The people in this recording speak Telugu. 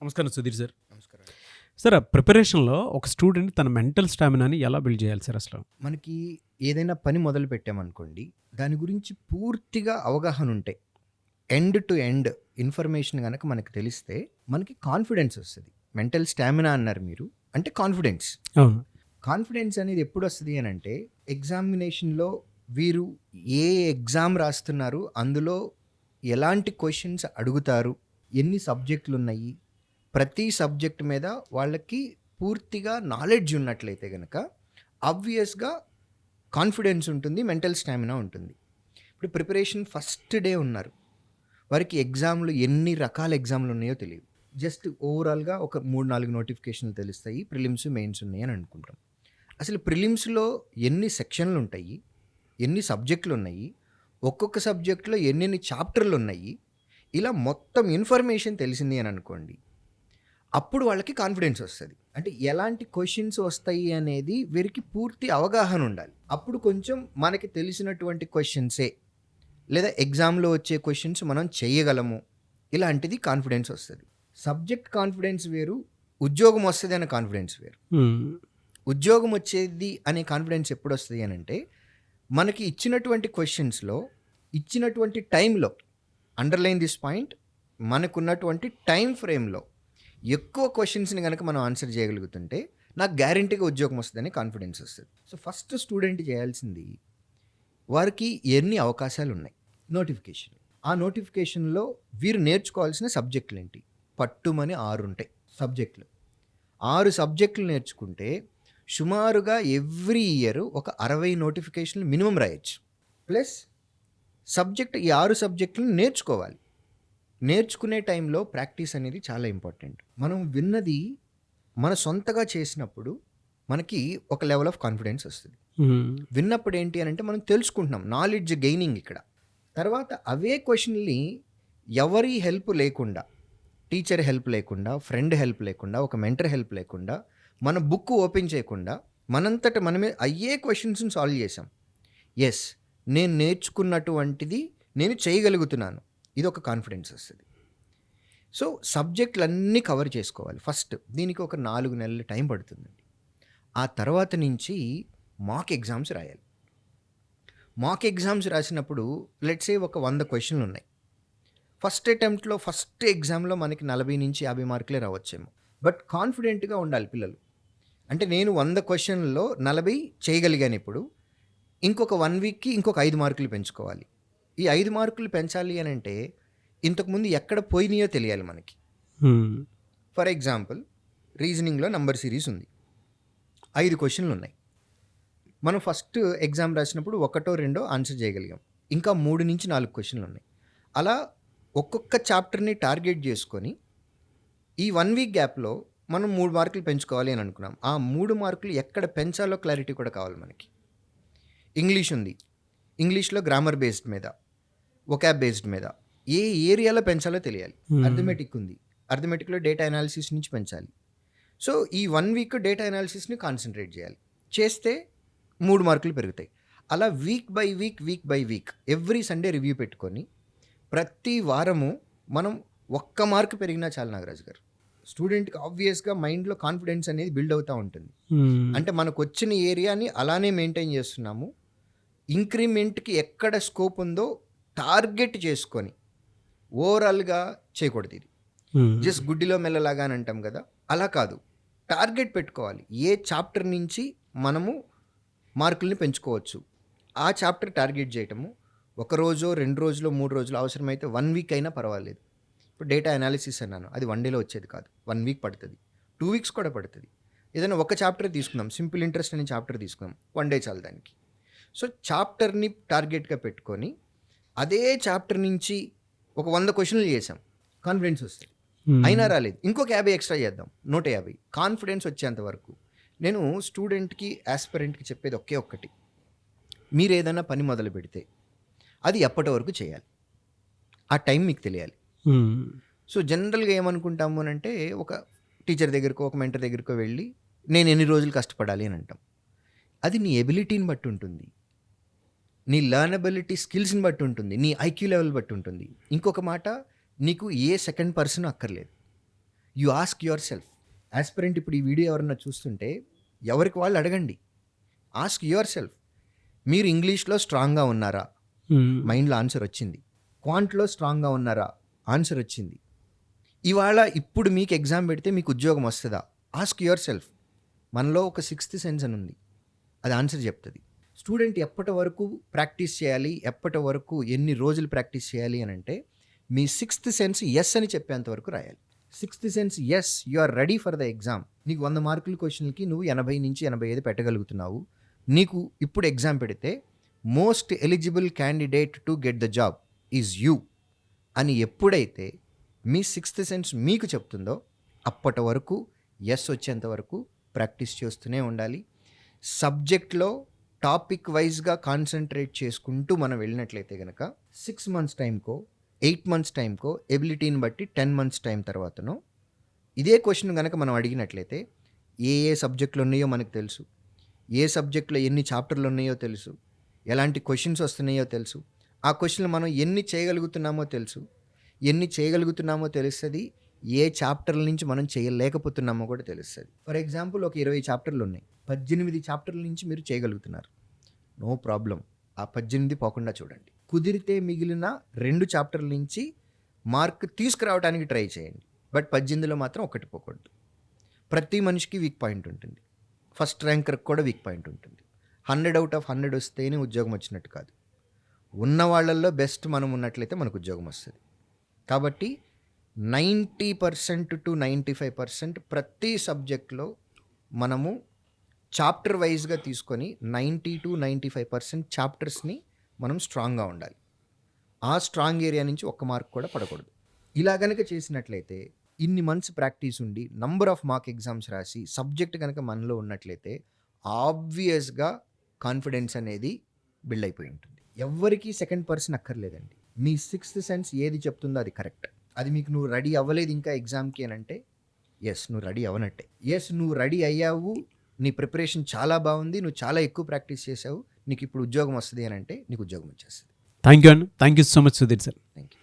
నమస్కారం సుధీర్ సార్. నమస్కారం. సార్ ఆ ప్రిపరేషన్‌లో ఒక స్టూడెంట్ తన మెంటల్ స్టామినాని ఎలా బిల్డ్ చేయాలి సార్ అసలు? మనకి ఏదైనా పని మొదలు పెట్టామనుకోండి, దాని గురించి పూర్తిగా అవగాహన ఉంటే, ఎండ్ టు ఎండ్ ఇన్ఫర్మేషన్ గనక మనకు తెలిస్తే, మనకి కాన్ఫిడెన్స్ వస్తది. మెంటల్ స్టామినా అన్నారు మీరు. అంటే కాన్ఫిడెన్స్. అవును. కాన్ఫిడెన్స్ అనేది ఎప్పుడొస్తది అనంటే, ఎగ్జామినేషన్‌లో వీరు ఏ ఎగ్జామ్ రాస్తున్నారు, అందులో ఎలాంటి క్వెషన్స్ అడుగుతారు, ఎన్ని సబ్జెక్టులున్నాయి, ప్రతి సబ్జెక్ట్ మీద వాళ్ళకి పూర్తిగా నాలెడ్జ్ ఉన్నట్లయితే గనక ఆబ్వియస్‌గా కాన్ఫిడెన్స్ ఉంటుంది, మెంటల్ స్టామినా ఉంటుంది. ఇప్పుడు ప్రిపరేషన్ ఫస్ట్ డే ఉన్నారు. వారికి ఎగ్జామ్‌లు ఎన్ని రకాల ఎగ్జామ్‌లు ఉన్నాయో తెలీదు. జస్ట్ ఓవరాల్‌గా ఒక 3, 4 నోటిఫికేషన్‌లు తెలుస్తాయి. ప్రిలిమ్స్, మెయిన్స్ ఉన్నాయని అనుకుంటాం. అసలు ప్రిలిమ్స్‌లో ఎన్ని సెక్షన్‌లు ఉంటాయి, ఎన్ని సబ్జెక్టులు ఉన్నాయి, ఒక్కొక్క సబ్జెక్ట్‌లో ఎన్నెన్ని చాప్టర్‌లు ఉన్నాయి, ఇలా మొత్తం ఇన్ఫర్మేషన్ తెలిసింది అని అనుకోండి. అప్పుడు వాళ్ళకి కాన్ఫిడెన్స్ వస్తది. అంటే ఎలాంటి క్వెషన్స్ వస్తాయి అనేది వీరికి పూర్తి అవగాహన ఉండాలి. అప్పుడు కొంచెం మనకి తెలిసినటువంటి క్వెషన్సే లేదా ఎగ్జామ్‌లో వచ్చే క్వెషన్స్ మనం చేయగలము. ఇలాంటిది కాన్ఫిడెన్స్ వస్తది. సబ్జెక్ట్ కాన్ఫిడెన్స్ వేరు, ఉద్యోగం వస్తది అనే కాన్ఫిడెన్స్ వేరు. హ్మ్. ఉద్యోగం వచ్చేది అనే కాన్ఫిడెన్స్ ఎప్పుడొస్తది అనంటే, మనకి ఇచ్చినటువంటి క్వెషన్స్‌లో, ఇచ్చినటువంటి టైంలో, అండర్‌లైన్ దిస్ పాయింట్, మనకున్నటువంటి టైమ్ ఫ్రేమ్‌లో ఎక్కువ క్వెషన్స్‌ని గనక మనం ఆన్సర్ చేయగలుగుతుంటే, నాకు గ్యారంటీగా ఉద్యోగం వస్తదని కాన్ఫిడెన్స్ వస్తది. సో, ఫస్ట్ స్టూడెంట్ చేయాల్సింది, వారికి ఎన్ని అవకాశాలున్నాయి, నోటిఫికేషన్. ఆ నోటిఫికేషన్‌లో వీరు నేర్చుకోవాల్సిన సబ్జెక్టులేంటి? పట్టుమని 6 ఉంటాయి సబ్జెక్టులు. 6 సబ్జెక్టులు నేర్చుకుంటే, సుమారుగా ఎవ్రీ ఇయర్ ఒక 60 నోటిఫికేషన్‌లు మినిమమ్ రాయొచ్చు. ప్లస్ సబ్జెక్ట్ ఈ 6 సబ్జెక్టులను నేర్చుకోవాలి. నేర్చుకునే టైంలో ప్రాక్టీస్ అనేది చాలా ఇంపార్టెంట్. మనం విన్నది మన సొంతగా చేసినప్పుడు మనకి ఒక లెవెల్ ఆఫ్ కాన్ఫిడెన్స్ వస్తది. హ్మ్. విన్నప్పుడు ఏంటి అనంటే మనం తెలుసుకుంటున్నాం. నాలెడ్జ్ గెయినింగ్ ఇక్కడ. తర్వాత అవే క్వెషన్‌ని ఎవరి హెల్ప్ లేకుండా, టీచర్ హెల్ప్ లేకుండా, ఫ్రెండ్ హెల్ప్ లేకుండా, ఒక మెంటర్ హెల్ప్ లేకుండా, మన బుక్ ఓపెన్ చేయకుండా, మనంతట మనమే అయ్యే క్వెషన్స్‌ని సాల్వ్ చేసాం. యెస్, నేను నేర్చుకున్నటువంటిది నేను చేయగలుగుతున్నాను. ఇదొక కాన్ఫిడెన్స్ వస్తది. సో, సబ్జెక్టులన్నీ కవర్ చేసుకోవాలి ఫస్ట్. దీనికి ఒక 4 నెలల టైం పడుతుందండి. ఆ తర్వాత నుంచి మాక్ ఎగ్జామ్స్ రాయాలి. మాక్ ఎగ్జామ్స్ రాసినప్పుడు లెట్స్ సే ఒక 100 క్వెషన్‌లున్నాయి. ఫస్ట్ అటెంప్ట్‌లో, ఫస్ట్ ఎగ్జామ్‌లో మనకి 40-50 మార్కులే రావచ్చేమో. బట్ కాన్ఫిడెంట్‌గా ఉండాలి పిల్లలు. అంటే నేను 100 క్వెషన్‌లో 40 చేయగలిగానిప్పుడు. ఇంకొక 1 వీక్‌కి ఇంకొక 5 మార్కులు పెంచుకోవాలి. ఈ 5 మార్కులు పెంచాలి అనంటే, ఇంతకుముందు ఎక్కడ పోయినాయో తెలియాలి మనకి. హ్మ్. ఫర్ ఎగ్జాంపుల్, రీజనింగ్‌లో నంబర్ సీరీస్ ఉంది. 5 క్వెషన్‌లున్నాయి. మనం ఫస్ట్ ఎగ్జామ్ రాసినప్పుడు ఒకటో, రెండో ఆన్సర్ చేయగలిగాం. ఇంకా 3-4 క్వెషన్‌లున్నాయి. అలా ఒక్కొక్క చాప్టర్‌ని టార్గెట్ చేసుకొని, ఈ 1 వీక్ గ్యాప్‌లో మనం 3 మార్కులు పెంచుకోవాలి అని అనుకున్నాం. ఆ 3 మార్కులు ఎక్కడ పెంచాలో క్లారిటీ కూడా కావాలి మనకి. ఇంగ్లీష్ ఉంది. ఇంగ్లీష్‌లో గ్రామర్ బేస్డ్ మీద, వొకాబ్ బేస్డ్ మీద ఏ ఏరియాలో పెంచాలో తెలియాలి. హ్మ్. అర్థమెటిక్ ఉంది. అర్థమెటిక్‌లో డేటా అనాలిసిస్ నుంచి పెంచాలి. సో, ఈ 1 వీక్ డేటా అనాలిసిస్‌ని కాన్సంట్రేట్ చేయాలి. చేస్తే 3 మార్కులు పెరుగుతాయి. అలా week by week, week by week every Sunday review పెట్టుకొని, ప్రతి వారము మనం ఒక్క మార్క్ పెరిగినా చాలు నాగరాజు గారు. స్టూడెంట్‌కి ఆబ్వియస్‌గా మైండ్‌లో కాన్ఫిడెన్స్ అనేది బిల్డ్ అవుతా ఉంటుంది. హ్మ్. అంటే మనకొచ్చిన ఏరియాని అలానే మెయింటైన్ చేస్తున్నాము. ఇంక్రిమెంట్‌కి ఎక్కడ స్కోప్ ఉందో టార్గెట్ చేసుకొని, ఓవరాల్‌గా చేయకూడదిది. హ్మ్. జస్ట్ గుడ్డిలో మెల్లలాగా అని అంటాం కదా! అలా కాదు. టార్గెట్ పెట్టుకోవాలి. ఏ చాప్టర్ నుంచి మనము మార్కుల్ని పెంచుకోవచ్చు. ఆ చాప్టర్ టార్గెట్ చేయటము. ఒక రోజో, 2 రోజులో, 3 రోజులో అవసరమైతే 1 వీక్ అయినా పర్వాలేదు. ఇప్పుడు డేటా అనాలిసిస్ అన్నాను. అది 1 డేలో వచ్చేది కాదు. 1 వీక్ పడతది. 2 వీక్స్ కూడా పడతది. ఏదైనా ఒక చాప్టర్ తీసుకుందాం. సింపుల్ ఇంట్రెస్ట్ అనే చాప్టర్ తీసుకుందాం. 1 డే చాలు దానికి. సో, చాప్టర్‌ని టార్గెట్‌గా పెట్టుకొని, అదే చాప్టర్ నుంచి ఒక 100 క్వెషన్‌లు చేసాం. కాన్ఫిడెన్స్ వస్తది. హ్మ్. అయినా రాలేదు. ఇంకొక 50 ఎక్స్‌ట్రా చేద్దాం. 150. కాన్ఫిడెన్స్ వచ్చేంత వరకు. నేను స్టూడెంట్‌కి, యాస్పిరెంట్‌కి చెప్పేది ఒకే ఒక్కటి. మీరేదైనా పని మొదలుపెడితే, అది ఎప్పటి వరకు చేయాలి? ఆ టైం మీకు తెలియాలి. హ్మ్. సో, జనరల్‌గా ఏమనుకుంటాము అనంటే, ఒక టీచర్ దగ్గరకో, ఒక మెంటర్ దగ్గరకో వెళ్ళి, నేను ఎన్ని రోజులు కష్టపడాలి అని అంటాం. అది నీ ఎబిలిటీని బట్టి ఉంటుంది. నీ లెర్నబిలిటీ స్కిల్స్‌ని బట్టి ఉంటుంది. నీ ఐక్యూ లెవెల్ బట్టి ఉంటుంది. ఇంకొక మాట, నీకు ఏ సెకండ్ పర్సన్ అక్కర్లేదు. You ask your self. Aspirant ఇప్పుడు ఈ వీడియో ఎవరన్నా చూస్తుంటే ఎవరికి వాళ్ళు అడగండి. Ask your self. మీరు ఇంగ్లీష్లో స్ట్రాంగ్గా ఉన్నారా? మైండ్లో ఆన్సర్ వచ్చింది. క్వాంట్లో స్ట్రాంగ్గా ఉన్నారా? ఆన్సర్ వచ్చింది. ఇవాళ ఇప్పుడు మీకు ఎగ్జామ్ పెడితే మీకు ఉద్యోగం వస్తుందా? Ask your self. మనలో ఒక సిక్స్త్ సెన్స్ అని ఉంది, అది ఆన్సర్ చెప్తుంది. స్టూడెంట్ ఎప్పటి వరకు ప్రాక్టీస్ చేయాలి, ఎప్పటి వరకు ఎన్ని రోజులు ప్రాక్టీస్ చేయాలి అని అంటే మీ సిక్స్త్ సెన్స్ ఎస్ అని చెప్పేంత వరకు రాయాలి. Sixth sense yes, you are ready for the exam. నీకు 100 మార్కుల క్వశ్చన్కి నువ్వు 80 నుంచి 85 పెట్టగలుగుతున్నావు. నీకు ఇప్పుడు ఎగ్జామ్ పెడితే most eligible candidate to get the job is you అని ఎప్పుడైతే మీ సిక్స్త్ సెన్స్ మీకు చెప్తుందో అప్పటి వరకు ఎస్ వచ్చేంత వరకు ప్రాక్టీస్ చేస్తూనే ఉండాలి. సబ్జెక్ట్లో టాపిక్ వైజ్గా కాన్సన్ట్రేట్ చేసుకుంటూ మనం వెళ్ళినట్లయితే కనుక 6 మంత్స్ టైంకో 8 మంత్స్ టైంకో ఎబిలిటీని బట్టి 10 మంత్స్ టైం తర్వాతనో ఇదే క్వశ్చన్ కనుక మనం అడిగినట్లయితే ఏ సబ్జెక్టులు ఉన్నాయో మనకు తెలుసు, ఏ సబ్జెక్టులో ఎన్ని చాప్టర్లు ఉన్నాయో తెలుసు, ఎలాంటి క్వశ్చన్స్ వస్తున్నాయో తెలుసు, ఆ క్వశ్చన్లు మనం ఎన్ని చేయగలుగుతున్నామో తెలుసు. ఎన్ని చేయగలుగుతున్నామో తెలుస్తుంది, ఏ చాప్టర్ల నుంచి మనం చేయలేకపోతున్నామో కూడా తెలుస్తుంది. ఫర్ ఎగ్జాంపుల్ ఒక 20 చాప్టర్లు ఉన్నాయి, 18 చాప్టర్ల నుంచి మీరు చేయగలుగుతున్నారు, నో ప్రాబ్లం. ఆ 18 పోకుండా చూడండి. కుదిరితే మిగిలిన 2 చాప్టర్ల నుంచి మార్క్ తీసుకురావడానికి ట్రై చేయండి. బట్ 18లో మాత్రం ఒకటి పోకూడదు. ప్రతి మనిషికి వీక్ పాయింట్ ఉంటుంది. ఫస్ట్ ర్యాంకర్కి కూడా వీక్ పాయింట్ ఉంటుంది. 100 out of 100 వస్తేనే ఉద్యోగం వచ్చినట్టు కాదు. ఉన్న వాళ్ళల్లో బెస్ట్ మనం ఉన్నట్లయితే మనకు ఉద్యోగం వస్తుంది. కాబట్టి 90% to 95% ప్రతి సబ్జెక్ట్లో మనము చాప్టర్ వైజ్గా తీసుకొని 90 to 95% చాప్టర్స్ని మనం స్ట్రాంగ్గా ఉండాలి. ఆ స్ట్రాంగ్ ఏరియా నుంచి ఒక్క మార్క్ కూడా పడకూడదు. ఇలా కనుక చేసినట్లయితే ఇన్ని మంత్స్ ప్రాక్టీస్ ఉండి నంబర్ ఆఫ్ మార్క్ ఎగ్జామ్స్ రాసి సబ్జెక్ట్ కనుక మనలో ఉన్నట్లయితే ఆబ్వియస్గా కాన్ఫిడెన్స్ అనేది బిల్డ్ అయిపోయి ఉంటుంది. ఎవ్వరికీ సెకండ్ పర్సన్ అక్కర్లేదండి. మీ సిక్స్త్ సెన్స్ ఏది చెప్తుందో అది కరెక్ట్. అది మీకు నువ్వు రెడీ అవ్వలేదు ఇంకా ఎగ్జామ్కి అని అంటే ఎస్ నువ్వు రెడీ అవ్వనట్టే. ఎస్ నువ్వు రెడీ అయ్యావు, నీ ప్రిపరేషన్ చాలా బాగుంది, నువ్వు చాలా ఎక్కువ ప్రాక్టీస్ చేసావు, నీకు ఇప్పుడు ఉద్యోగం వస్తుంది అని అంటే నీకు ఉద్యోగం వచ్చేస్తుంది. థ్యాంక్ యూ అండి. Thank you so much Sudheer sir. Thank you.